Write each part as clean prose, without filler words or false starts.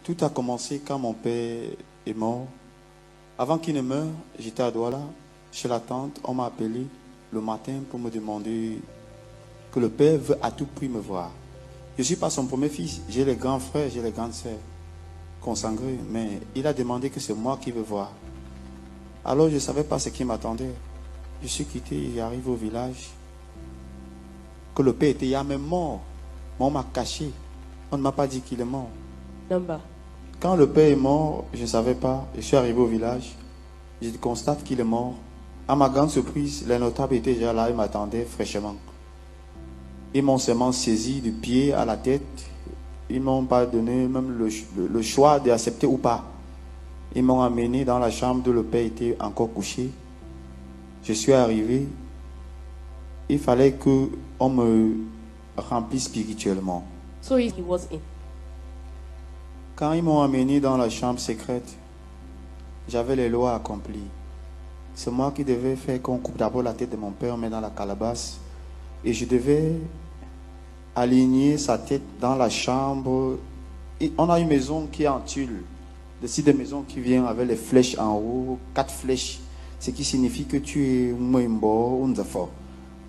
Tout a commencé quand mon père est mort. Avant qu'il ne meure, j'étais à Douala, chez la tante. On m'a appelé le matin pour me demander que le père veut à tout prix me voir. Je ne suis pas son premier fils. J'ai les grands frères, j'ai les grandes sœurs consanguines. Mais il a demandé que c'est moi qui veux voir. Alors je ne savais pas ce qui m'attendait. Je suis quitté, j'arrive au village. Que le père était même mort. Mais on m'a caché. On ne m'a pas dit qu'il est mort. Number. Quand le père est mort, je ne savais pas. Je suis arrivé au village. Je constate qu'il est mort. À ma grande surprise, les notables étaient déjà là et m'attendaient fraîchement. Ils m'ont seulement saisi du pied à la tête. Ils ne m'ont pas donné même le choix d'accepter ou pas. Ils m'ont amené dans la chambre où le père était encore couché. Je suis arrivé. Il fallait qu'on me remplisse spirituellement. So he was in. Quand ils m'ont amené dans la chambre secrète, j'avais les lois accomplies. C'est moi qui devais faire qu'on coupe d'abord la tête de mon père, on met dans la calebasse. Et je devais aligner sa tête dans la chambre. Et on a une maison qui est en tulle. Des maisons qui viennent avec les flèches en haut, 4 flèches. Ce qui signifie que tu es Mwimbo ou Nzafo.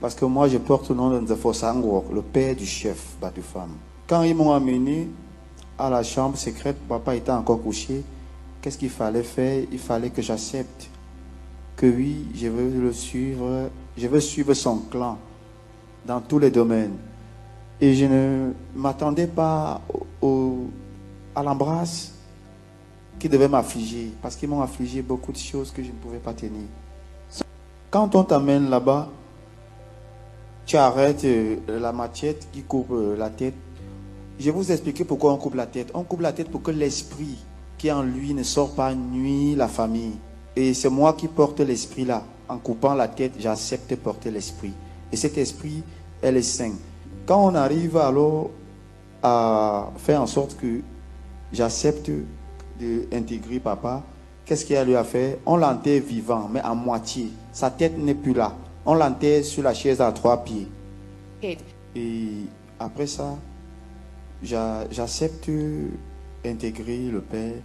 Parce que moi je porte le nom de Nzafo Sangwok, le père du chef Batoufam. Quand ils m'ont amené à la chambre secrète, papa était encore couché. Qu'est-ce qu'il fallait faire? Il fallait que j'accepte que oui, je veux le suivre, je veux suivre son clan dans tous les domaines. Et je ne m'attendais pas à l'embrasse qui devait m'affliger, parce qu'ils m'ont affligé beaucoup de choses que je ne pouvais pas tenir. Quand on t'amène là-bas, tu arrêtes la machette qui coupe la tête. Je vais vous expliquer pourquoi on coupe la tête. On coupe la tête pour que l'esprit qui est en lui ne sort pas nuire la famille. Et c'est moi qui porte l'esprit là. En coupant la tête, j'accepte de porter l'esprit. Et cet esprit, elle est sain. Quand on arrive alors à faire en sorte que j'accepte d'intégrer papa, qu'est-ce qu'il y a lui à faire? On l'enterre vivant, mais à moitié. Sa tête n'est plus là. On l'enterre sur la chaise à 3 pieds. Et après ça, j'accepte d'intégrer le père.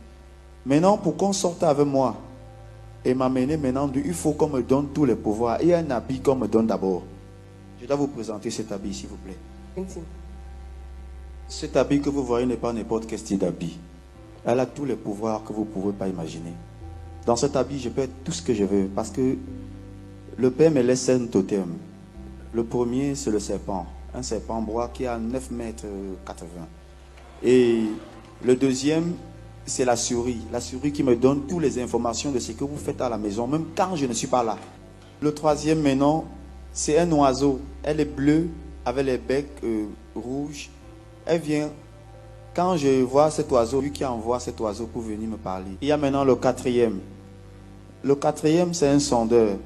Maintenant, pour qu'on sorte avec moi et m'amener maintenant, il faut qu'on me donne tous les pouvoirs. Il y a un habit qu'on me donne d'abord. Je dois vous présenter cet habit, s'il vous plaît. Cet habit que vous voyez n'est pas n'importe quel style d'habit. Elle a tous les pouvoirs que vous ne pouvez pas imaginer. Dans cet habit, je peux être tout ce que je veux parce que le père me laisse un totem. Le premier, c'est le serpent. Un serpent bois qui a 9 mètres 80. Et le deuxième, c'est la souris. La souris qui me donne toutes les informations de ce que vous faites à la maison, même quand je ne suis pas là. Le troisième maintenant, c'est un oiseau. Elle est bleue avec les becs rouges. Elle vient, quand je vois cet oiseau, lui qui envoie cet oiseau pour venir me parler. Il y a maintenant le quatrième. Le quatrième, c'est un sondeur.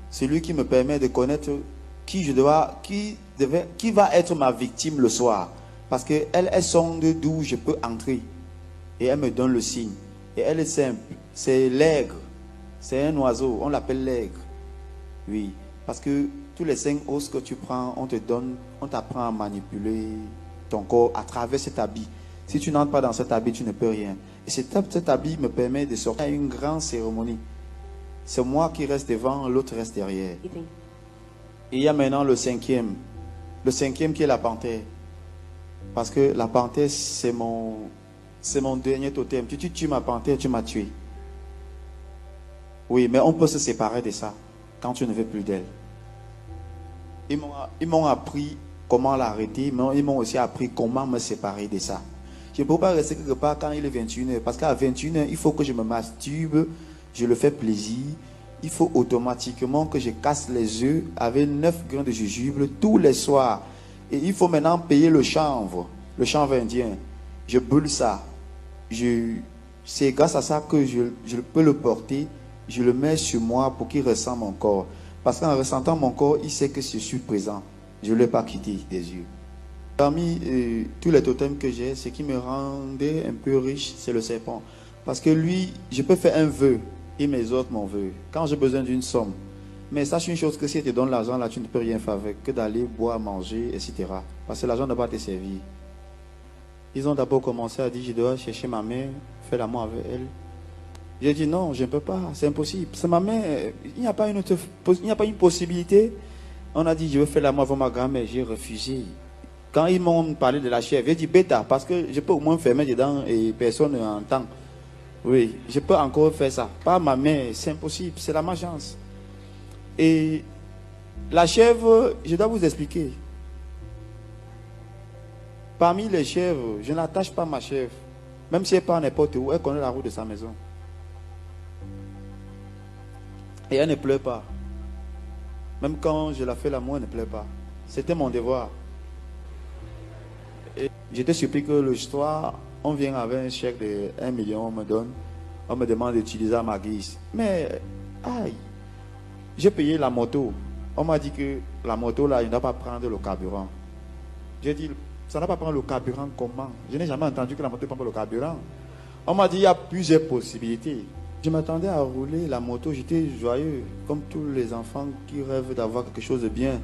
C'est lui qui me permet de connaître qui va être ma victime le soir. Parce qu'elle sonde d'où je peux entrer. Et elle me donne le signe. Et elle est simple. C'est l'aigle. C'est un oiseau. On l'appelle l'aigle. Oui. Parce que tous les 5 os que tu prends, on t'apprend à manipuler ton corps à travers cet habit. Si tu n'entres pas dans cet habit, tu ne peux rien. Et cet habit me permet de sortir à une grande cérémonie. C'est moi qui reste devant, l'autre reste derrière. Et il y a maintenant le cinquième. Le cinquième qui est la panthère. Parce que la panthère, c'est mon dernier totem. Tu tues ma panthère, tu m'as tué. Oui, mais on peut se séparer de ça quand tu ne veux plus d'elle. Ils m'ont appris comment l'arrêter, mais ils m'ont aussi appris comment me séparer de ça. Je ne peux pas rester quelque part quand il est 21h. Parce qu'à 21h, il faut que je me masturbe, je le fais plaisir. Il faut automatiquement que je casse les œufs avec 9 grains de jujube tous les soirs. Et il faut maintenant payer le chanvre indien. Je brûle ça. C'est grâce à ça que je peux le porter. Je le mets sur moi pour qu'il ressent mon corps. Parce qu'en ressentant mon corps, il sait que je suis présent. Je ne l'ai pas quitté des yeux. Parmi tous les totems que j'ai, ce qui me rendait un peu riche, c'est le serpent. Parce que lui, je peux faire un vœu et mes autres mon vœu. Quand j'ai besoin d'une somme. Mais sache une chose, que si elle te donne l'argent, là, tu ne peux rien faire avec. Que d'aller boire, manger, etc. Parce que l'argent ne va pas te servir. Ils ont d'abord commencé à dire, je dois chercher ma mère, faire l'amour avec elle. J'ai dit non, je ne peux pas, c'est impossible. C'est ma mère, il n'y a pas une possibilité. On a dit, je veux faire l'amour avec ma grand-mère, j'ai refusé. Quand ils m'ont parlé de la chèvre, j'ai dit bêta, parce que je peux au moins fermer dedans et personne n'entend. Oui, je peux encore faire ça. Pas ma mère, c'est impossible, c'est la malchance. Et la chèvre, je dois vous expliquer. Parmi les chèvres, je n'attache pas ma chèvre. Même si elle part n'importe où, elle connaît la route de sa maison. Et elle ne pleure pas. Même quand je la fais l'amour, elle ne pleure pas. C'était mon devoir. Et j'étais surpris que le soir, on vient avec un chèque de 1 million, on me donne. On me demande d'utiliser à ma guise. Mais, aïe, j'ai payé la moto. On m'a dit que la moto là, il ne doit pas prendre le carburant. J'ai dit, ça ne doit pas prendre le carburant comment? Je n'ai jamais entendu que la moto prenne le carburant. On m'a dit, il y a plusieurs possibilités. Je m'attendais à rouler la moto, j'étais joyeux, comme tous les enfants qui rêvent d'avoir quelque chose de bien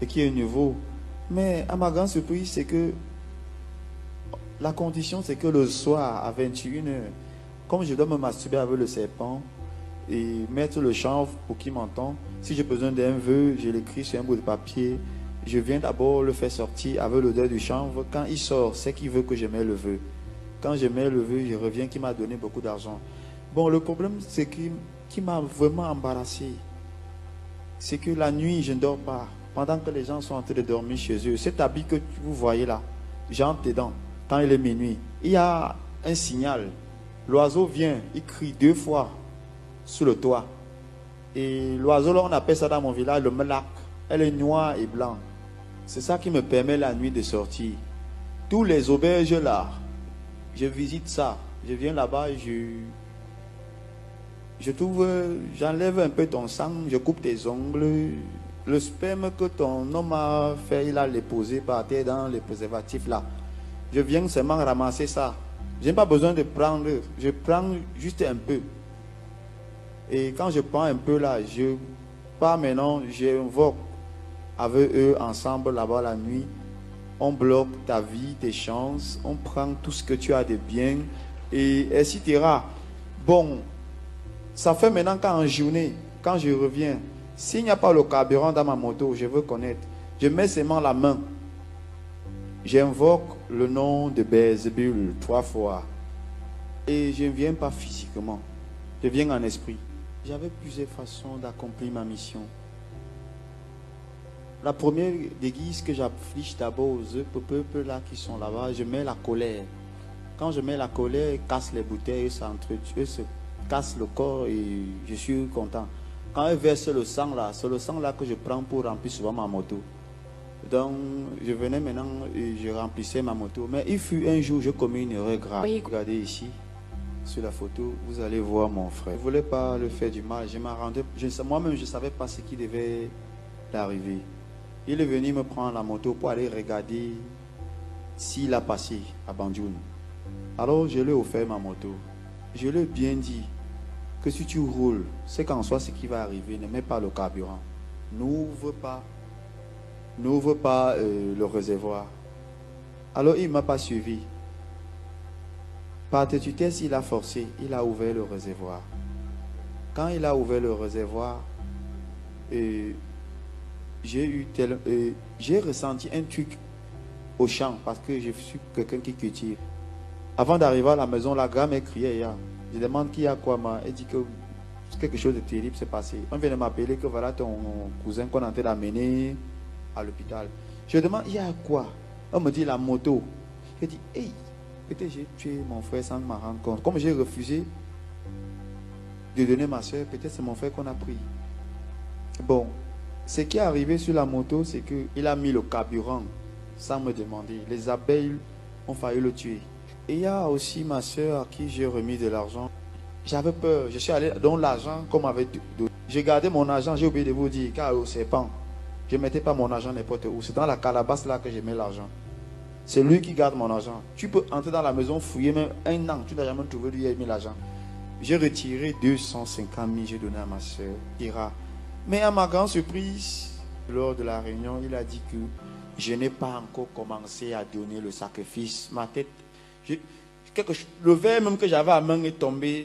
et qui est nouveau. Mais à ma grande surprise, c'est que la condition, c'est que le soir, à 21h, comme je dois me masturber avec le serpent et mettre le chanvre pour qu'il m'entende, si j'ai besoin d'un vœu, je l'écris sur un bout de papier. Je viens d'abord le faire sortir avec l'odeur du chanvre. Quand il sort, c'est qu'il veut que je mette le vœu. Quand je mets le vœu, je reviens qu'il m'a donné beaucoup d'argent. Bon, le problème, c'est qui m'a vraiment embarrassé. C'est que la nuit, je ne dors pas. Pendant que les gens sont en train de dormir chez eux, cet habit que vous voyez là, j'entre dedans. Quand il est minuit, il y a un signal. L'oiseau vient, il crie 2 fois sur le toit. Et l'oiseau, là, on appelle ça dans mon village le melac. Elle est noire et blanc. C'est ça qui me permet la nuit de sortir. Tous les auberges là, je visite ça. Je viens là-bas, je trouve, j'enlève un peu ton sang, je coupe tes ongles. Le sperme que ton homme a fait, il a les posé par terre dans les préservatifs là. Je viens seulement ramasser ça. Je n'ai pas besoin de prendre, je prends juste un peu. Et quand je prends un peu là, je pars maintenant, j'invoque avec eux ensemble là-bas la nuit. On bloque ta vie, tes chances, on prend tout ce que tu as de bien, et etc. Bon, ça fait maintenant qu'en journée, quand je reviens, s'il n'y a pas le carburant dans ma moto, je veux connaître. Je mets seulement la main. J'invoque le nom de Bézébul 3 fois. Et je ne viens pas physiquement. Je viens en esprit. J'avais plusieurs façons d'accomplir ma mission. La première déguise que j'afflige d'abord aux peuples là qui sont là-bas, je mets la colère. Quand je mets la colère, ils cassent les bouteilles, eux se cassent le corps et je suis content. Quand ils versent le sang là, c'est le sang là que je prends pour remplir souvent ma moto. Donc je venais maintenant et je remplissais ma moto. Mais il fut un jour, je commis une erreur grave. Oui. Regardez ici, sur la photo, vous allez voir mon frère. Je ne voulais pas le faire du mal. Moi-même, je ne savais pas ce qui devait arriver. Il est venu me prendre la moto pour aller regarder s'il a passé à Bandjoun. Alors je lui ai offert ma moto. Je lui ai bien dit que si tu roules, c'est qu'en soi ce qui va arriver, ne mets pas le carburant. N'ouvre pas le réservoir. Alors il ne m'a pas suivi. Par têtudesse, il a forcé, il a ouvert le réservoir. Quand il a ouvert le réservoir, j'ai ressenti un truc au champ parce que je suis quelqu'un qui cultive. Avant d'arriver à la maison, la grand-mère criait hier. Je demande qui a quoi, elle dit que quelque chose de terrible s'est passé. On vient de m'appeler que voilà ton cousin qu'on est en train d'amener à l'hôpital. Je demande il y a quoi? On me dit la moto. Je dis hey, peut-être j'ai tué mon frère sans m'en rendre compte. Comme j'ai refusé de donner ma soeur, peut-être c'est mon frère qu'on a pris. Bon. Ce qui est arrivé sur la moto, c'est qu'il a mis le carburant sans me demander. Les abeilles ont failli le tuer. Et il y a aussi ma soeur à qui j'ai remis de l'argent. J'avais peur. Je suis allé dans l'argent comme avec d'autres. J'ai gardé mon argent, j'ai oublié de vous dire, car au serpent, je ne mettais pas mon argent n'importe où. C'est dans la calebasse là que je mets l'argent. C'est lui qui garde mon argent. Tu peux entrer dans la maison, fouiller même un an, tu n'as jamais trouvé lui a mis l'argent. J'ai retiré 250 000, j'ai donné à ma soeur, Ira. Mais à ma grande surprise, lors de la réunion, il a dit que je n'ai pas encore commencé à donner le sacrifice. Ma tête, le verre même que j'avais à main est tombé.